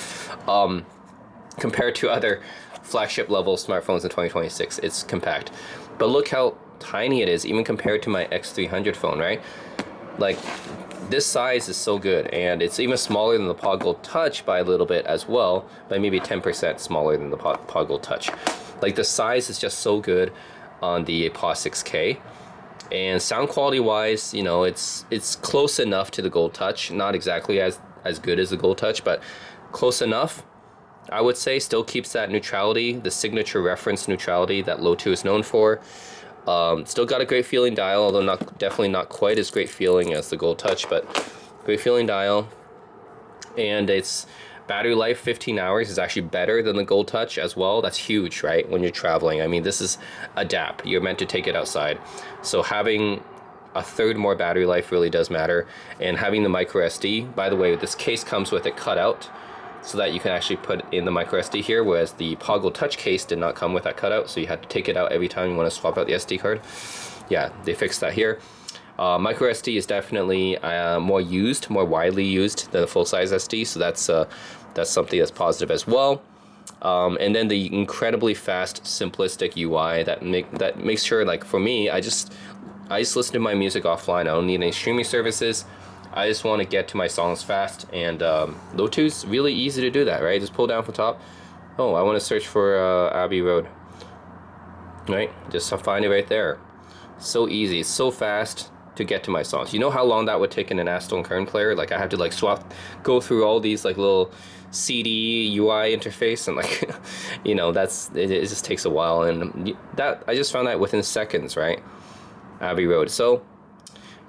Compared to other flagship level smartphones in 2026, it's compact. But look how tiny it is, even compared to my X300 phone, right? Like, this size is so good, and it's even smaller than the PAW Gold Touch by a little bit as well, by maybe 10% smaller than the PAW Gold Touch. Like, the size is just so good on the PAW 6K. And sound quality wise, you know, it's close enough to the Gold Touch. Not exactly as good as the Gold Touch, but close enough, I would say. Still keeps that neutrality, the signature reference neutrality that Lotoo is known for. Still got a great feeling dial, although definitely not quite as great feeling as the Gold Touch, but great feeling dial. And its battery life, 15 hours, is actually better than the Gold Touch as well. That's huge, right, when you're traveling. I mean, this is a DAP. You're meant to take it outside. So having a third more battery life really does matter. And having the micro SD, by the way, this case comes with it cut out, so that you can actually put in the micro SD here, whereas the PAW Gold Touch case did not come with that cutout, so you had to take it out every time you want to swap out the SD card. Yeah, they fixed that here. Micro SD is definitely more widely used than the full-size SD, so that's something that's positive as well. And then the incredibly fast, simplistic UI that makes sure, like, for me, I just listen to my music offline. I don't need any streaming services. I just want to get to my songs fast, and Lotoo's really easy to do that, right? Just pull down from top. Oh, I want to search for Abbey Road, right? Just find it right there. So easy, it's so fast to get to my songs. You know how long that would take in an Aston Kern player? Like, I have to like go through all these like little CD UI interface, and like, you know, it just takes a while, and that I just found that within seconds, right? Abbey Road. So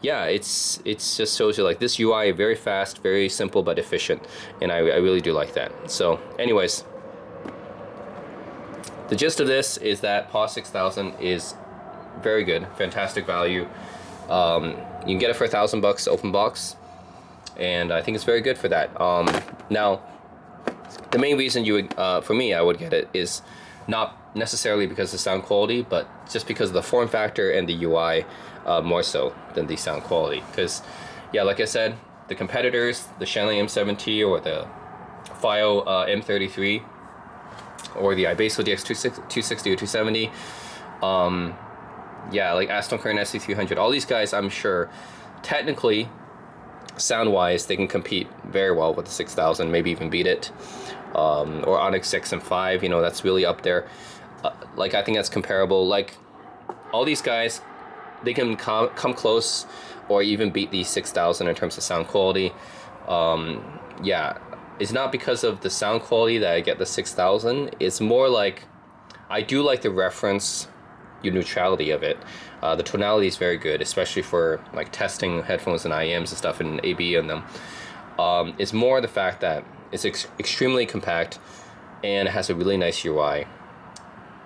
yeah, it's just shows you like this UI, very fast, very simple but efficient, and I really do like that. So anyways, the gist of this is that PAW 6000 is very good, fantastic value. You can get it for $1,000 open box, and I think it's very good for that. Now, the main reason you would, for me, I would get it is not necessarily because of the sound quality, but just because of the form factor and the UI, more so than the sound quality. Because, yeah, like I said, the competitors, the Shanley M7T or the FIO M33 or the iBaso DX260 or 270, yeah, like Aston Kern SC300, all these guys, I'm sure, technically, sound-wise, they can compete very well with the 6000, maybe even beat it. Or Onyx 6 and 5, you know, that's really up there. Like, I think that's comparable. Like, all these guys, they can come close or even beat the 6000 in terms of sound quality. Yeah, it's not because of the sound quality that I get the 6000. It's more like, I do like the reference, your neutrality of it. The tonality is very good, especially for like testing headphones and IEMs and stuff and AB in them. It's more the fact that it's extremely compact and it has a really nice UI,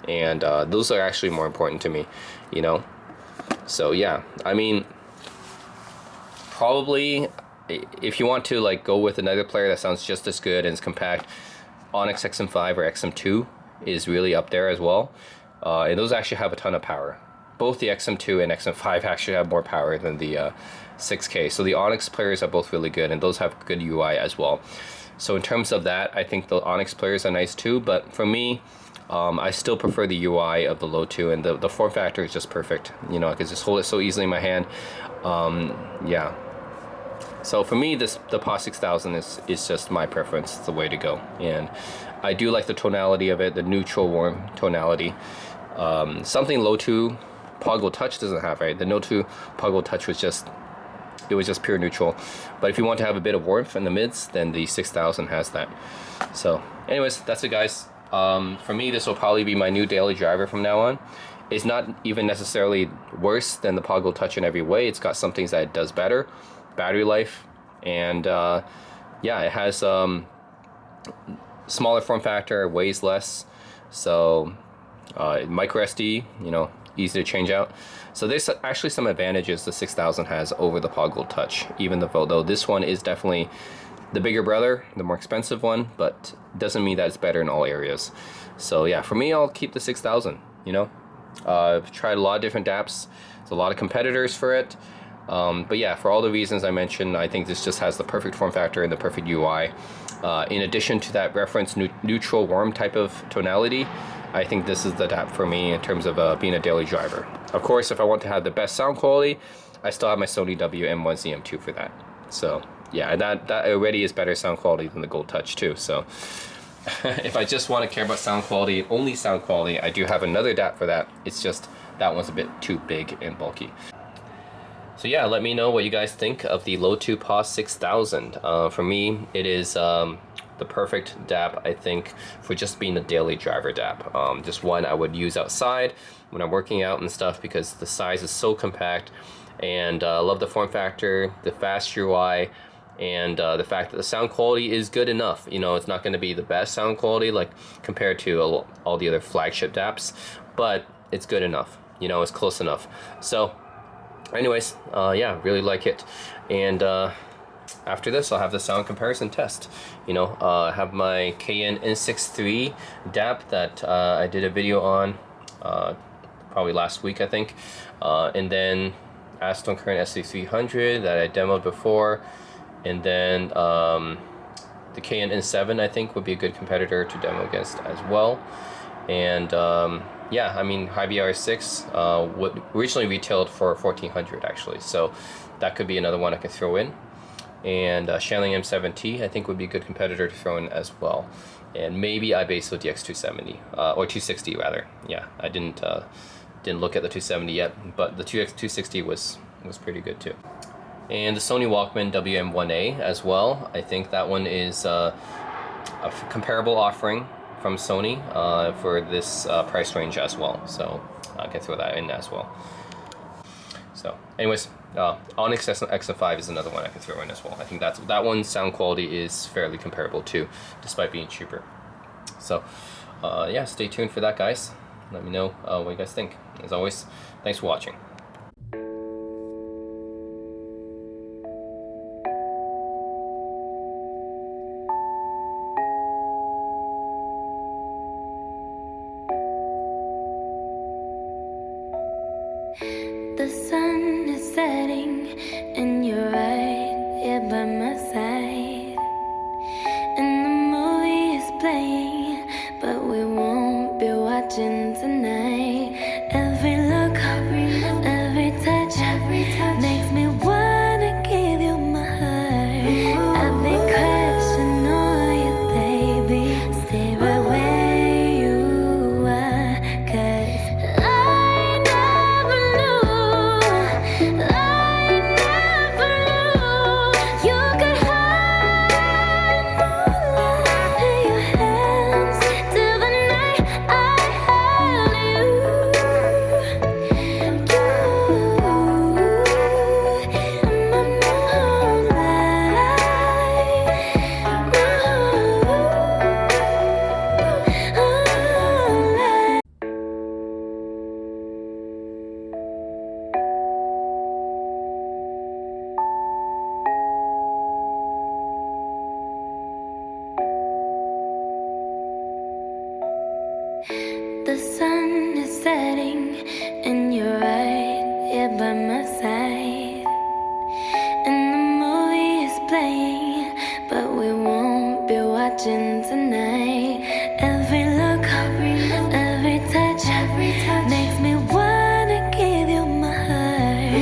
and those are actually more important to me, you know. So yeah, I mean, probably if you want to like go with another player that sounds just as good and is compact, Onyx XM5 or XM2 is really up there as well. And those actually have a ton of power. Both the XM2 and XM5 actually have more power than the 6K. So the Onyx players are both really good, and those have good UI as well. So in terms of that, I think the Onyx players are nice too. But for me, I still prefer the UI of the Lotoo, and the form factor is just perfect. You know, I can just hold it so easily in my hand. Yeah. So for me, the PAW 6000 is just my preference. It's the way to go. And I do like the tonality of it, the neutral warm tonality. Something Lotoo PAW Gold Touch doesn't have, right? The Lotoo PAW Gold Touch was just pure neutral. But if you want to have a bit of warmth in the mids, then the 6000 has that. So anyways, that's it, guys. For me, this will probably be my new daily driver from now on. It's not even necessarily worse than the PAW Gold Touch in every way. It's got some things that it does better. Battery life, and yeah, it has smaller form factor, weighs less, so micro SD, you know, easy to change out. So there's actually some advantages the 6000 has over the PAW Gold Touch, even though this one is definitely the bigger brother, the more expensive one, but doesn't mean that it's better in all areas. So yeah, for me, I'll keep the 6000. You know, I've tried a lot of different DAPs. There's a lot of competitors for it. But yeah, for all the reasons I mentioned, I think this just has the perfect form factor and the perfect UI. In addition to that reference neutral warm type of tonality, I think this is the DAP for me in terms of being a daily driver. Of course, if I want to have the best sound quality, I still have my Sony WM1 ZM2 for that. So yeah, and that already is better sound quality than the Gold Touch too. So if I just want to care about sound quality, only sound quality, I do have another DAP for that. It's just that one's a bit too big and bulky. So yeah, let me know what you guys think of the Lotoo PAW 6000. For me, it is the perfect DAP, I think, for just being a daily driver DAP. Just one I would use outside when I'm working out and stuff, because the size is so compact, and I love the form factor, the fast UI, and the fact that the sound quality is good enough. You know, it's not going to be the best sound quality like compared to all the other flagship DAPs, but it's good enough. You know, it's close enough. So anyways, yeah, really like it. And after this, I'll have the sound comparison test. You know, I have my KN N63 DAP that I did a video on probably last week, I think. And then Aston Current SC300 that I demoed before. And then the KN N7, I think, would be a good competitor to demo against as well. And yeah, I mean, HiVR6 would originally retailed for 1400 actually, so that could be another one I could throw in. And Shanling M7T, I think, would be a good competitor to throw in as well. And maybe iBasso DX270 or 260 rather. Yeah, I didn't look at the 270 yet, but the 260 was pretty good too. And the Sony Walkman WM1A as well. I think that one is a comparable offering from Sony for this price range as well. So I can throw that in as well. So anyways, Onyx XM5 is another one I can throw in as well. I think that one's sound quality is fairly comparable too, despite being cheaper. So yeah, stay tuned for that, guys. Let me know what you guys think. As always, thanks for watching. The sun is setting and you're right here by my side, and the movie is playing, but we won't be watching tonight. Every look, every touch makes me wanna give you my heart. I've been crushing on you, baby. Stay right where you are, 'cause I never knew you could hide moonlight in your hands till the night I held you. The sun is setting and you're right here by my side, and the movie is playing, but we won't be watching tonight. Every look, every touch makes me wanna give you my heart.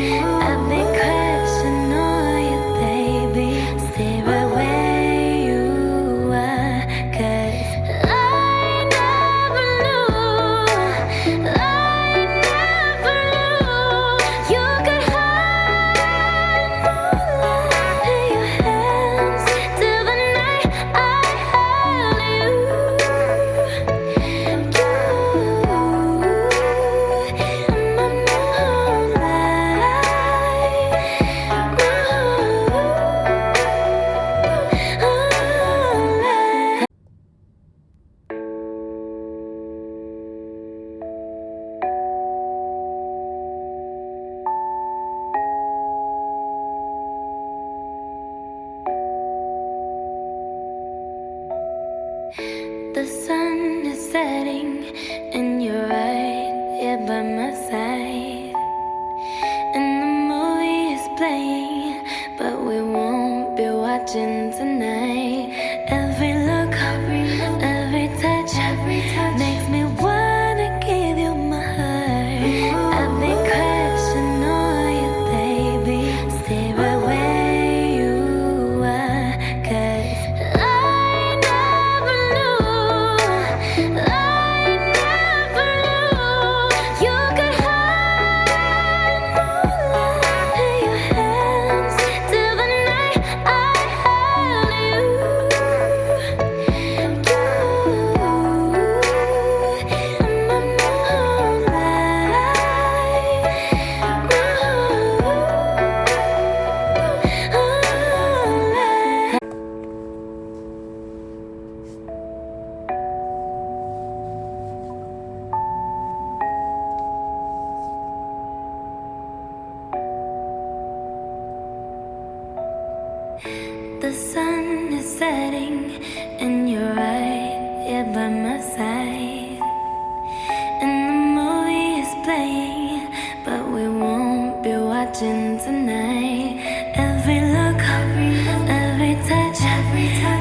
I've been crushing on you, baby. Stay right where you are, 'cause I never knew you could hide moonlight in your hands till the night I held The sun is setting and you're right here by my side, and the movie is playing, but we won't be watching tonight. Every look, every touch makes me wanna give you my heart. I've been crushing on you, baby. Stay right where you The sun is setting, and you're right here by my side. And the movie is playing, but we won't be watching tonight. Every look, every touch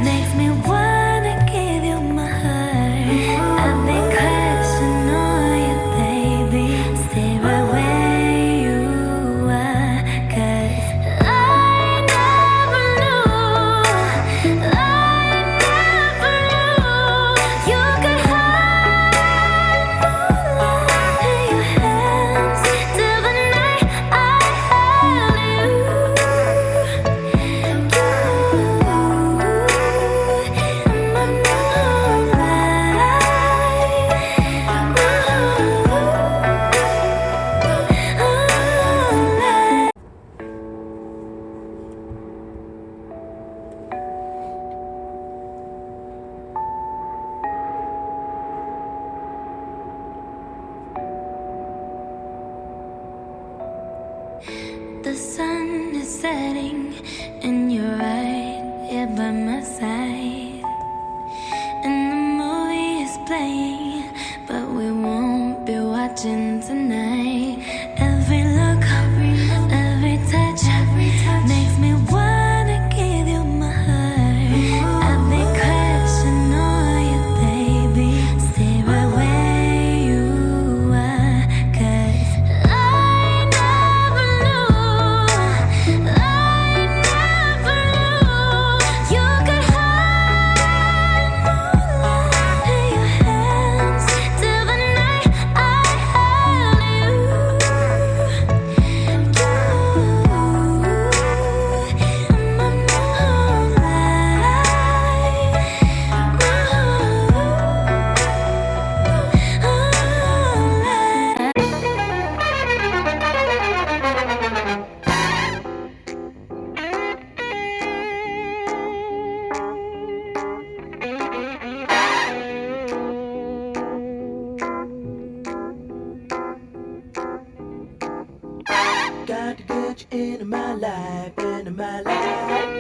makes me wanna give you my heart. I've been crushing on you, baby. Stay right where you are, 'cause I never knew you could hide moonlight in your hands till the night I held you. The sun is setting, and you're right here by my side. And the movie is playing, but we won't be watching tonight. Every look, every touch makes me wanna give you my heart. I've been crushing on you, baby. Stay right where you are, 'cause I never knew you could hide moonlight in your hands till the night I held you. Got to get you into my life, into my life.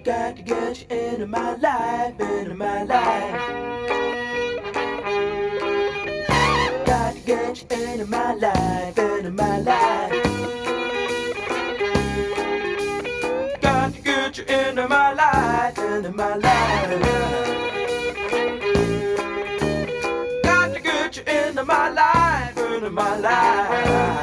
Got to get you into my life, into my life. Got to get you into my life, into my life. Got to get you into my life, into my life. Got to get you into my life, into my life.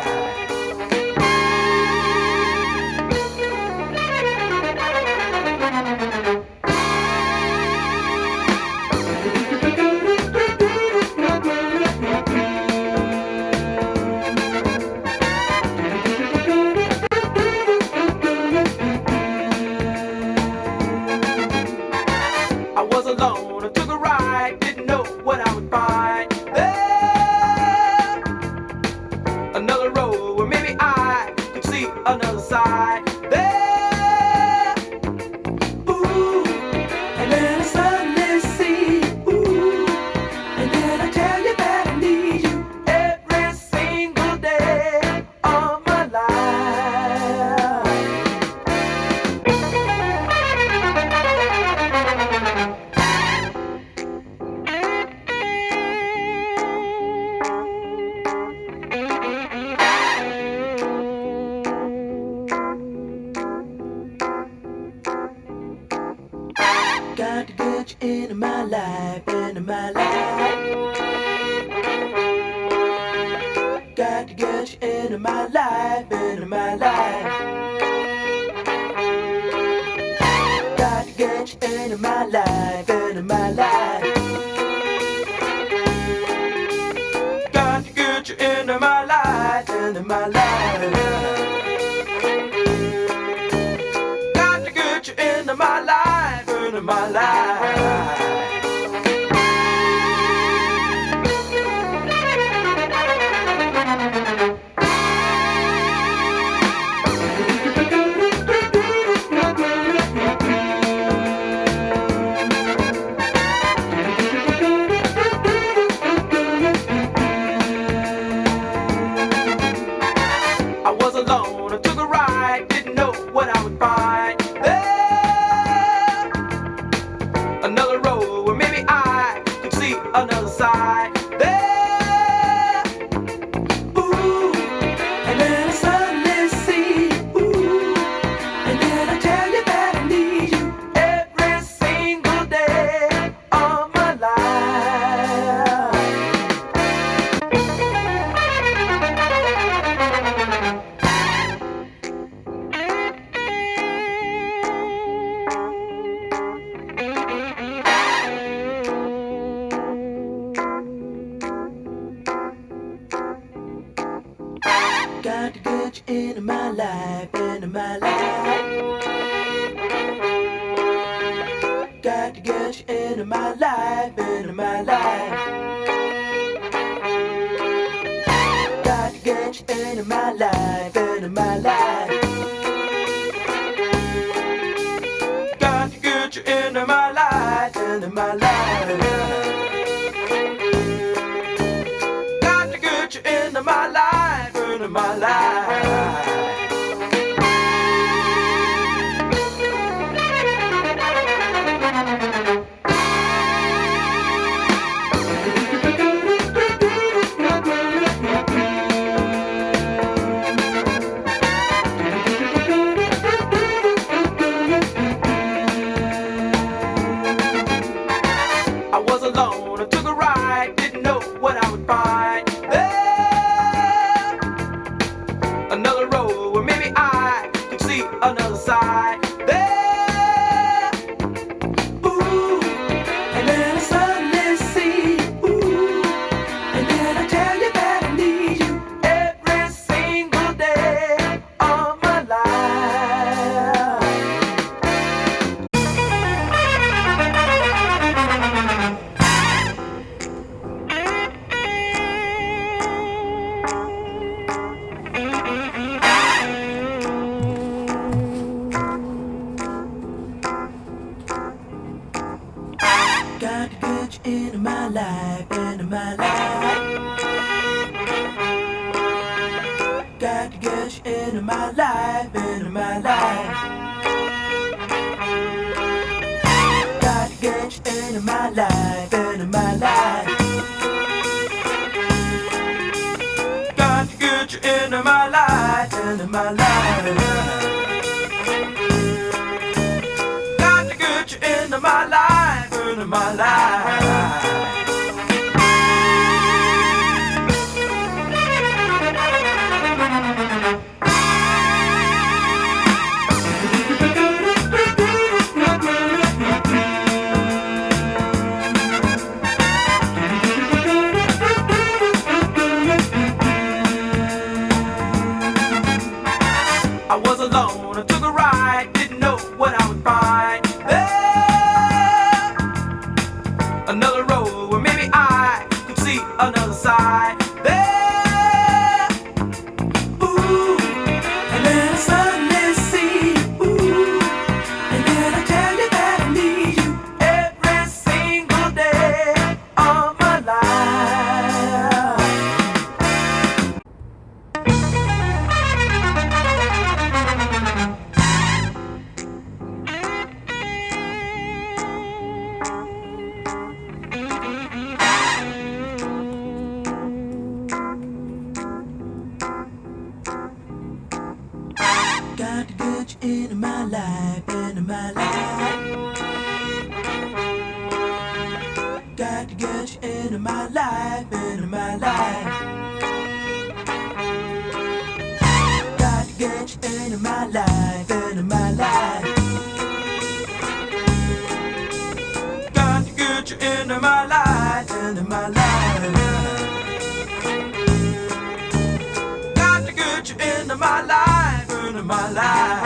I was alone, I took a ride, didn't know what I would find there. Another road where maybe I could see another side there. Ooh, and then I suddenly see, ooh, and then I tell you that I need you every single day of my life. Got to get you into my life, into my life. Got to get you into my life, into my life. Got to get you into my life, into my life. Got to get you into my life, into my life. Got to get you into my life, into my life. I was alone, I took a ride, didn't know Got to get you into my life, into my life. Got to get you into my life, into my life. Got to get you into my life, into my life. Got to get you into my life, into my life. Got to get you into my life, into my life. I was alone, I took a ride, didn't know what I would find. There, another road where maybe I could see another side. There, ooh, and then I suddenly see, ooh, and then I tell you that I need you every single day of my life. Got to get you into my life, into my life. Got to get you into my life, into my life. Got to get you into my life, into my life. Got to get you into my life, into my life. Got to get you into my life, into my life. I was alone, I took a ride, didn't know what I would find. There, another road where maybe I could see another side. There, ooh, and then I suddenly see, ooh, and then I tell you that I need you every single day of my life. Got to get you into my life, into my life. Got to get you into my life, into my life. Got to get you into my life, into my life. Got to get you into my life, into my life. Got to get you into my life, into my life.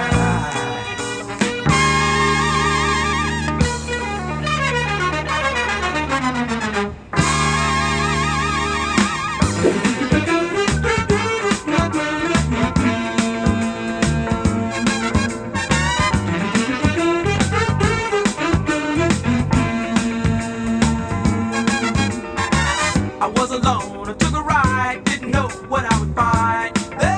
I was alone, I took a ride, didn't know what I would find. There,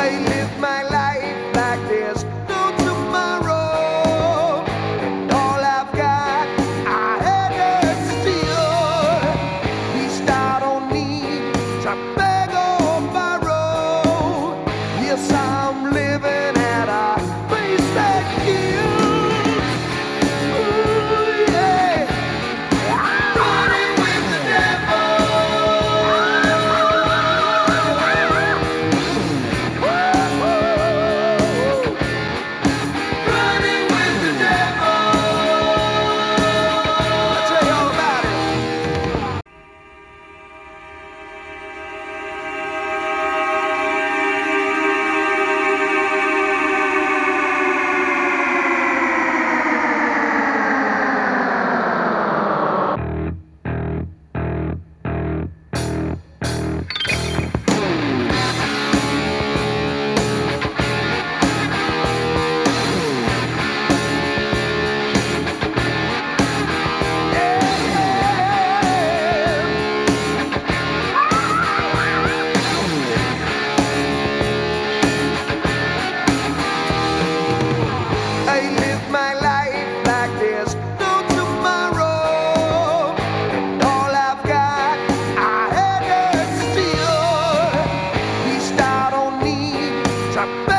I live my life like there's no tomorrow. And all I've got, I had to steal. Least I don't need to beg or borrow. Yes, I'm living at a pace that kills. Ooh, yeah. I'm running with the devil. Running with the devil. I'll tell you all about it. I live my life like there's no tomorrow. And all I've got, I had to steal. Least I don't need to